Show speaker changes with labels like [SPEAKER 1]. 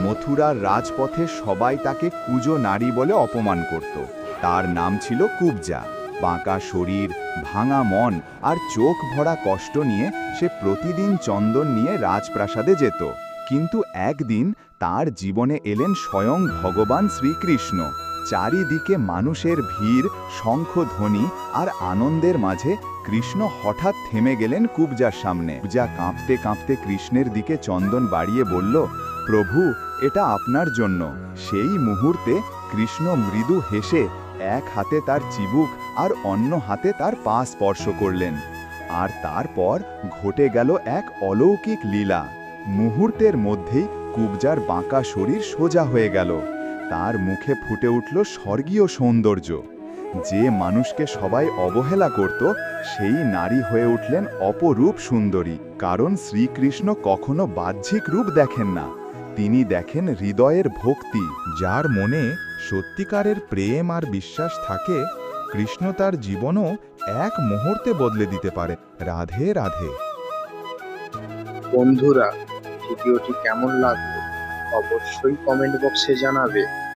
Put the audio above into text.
[SPEAKER 1] মথুরার রাজপথে সবাই তাকে কুজো নারী বলে অপমান করত। তার নাম ছিল কুবজা। বাঁকা শরীর, ভাঙা মন আর চোখ ভরা কষ্ট নিয়ে সে প্রতিদিন চন্দন নিয়ে রাজপ্রাসাদে যেত। কিন্তু একদিন তার জীবনে এলেন স্বয়ং ভগবান শ্রীকৃষ্ণ। চারিদিকে মানুষের ভিড়, শঙ্খধ্বনি আর আনন্দের মাঝে কৃষ্ণ হঠাৎ থেমে গেলেন কুবজার সামনে। কুবজা কাঁপতে কাঁপতে কৃষ্ণের দিকে চন্দন বাড়িয়ে বলল, প্রভু, এটা আপনার জন্য। সেই মুহূর্তে কৃষ্ণ মৃদু হেসে এক হাতে তার চিবুক আর অন্য হাতে তার পা স্পর্শ করলেন। আর তারপর ঘটে গেল এক অলৌকিক লীলা। মুহূর্তের মধ্যেই কুবজার বাঁকা শরীর সোজা হয়ে গেল। তার মুখে ফুটে উঠল স্বর্গীয় সৌন্দর্য। যে মানুষকে সবাই অবহেলা করত, সেই নারী হয়ে উঠলেন অপরূপ সুন্দরী। কারণ শ্রীকৃষ্ণ কখনো বাহ্যিক রূপ দেখেন না, তিনি দেখেন হৃদয়ের ভক্তি। যার মনে সত্যিকারের প্রেম আর বিশ্বাস থাকে, কৃষ্ণ তার জীবনও এক মুহূর্তে বদলে দিতে পারে। রাধে রাধে।
[SPEAKER 2] বন্ধুরা, ভিডিওটি কেমন লাগলো অবশ্যই কমেন্ট বক্সে জানাবে।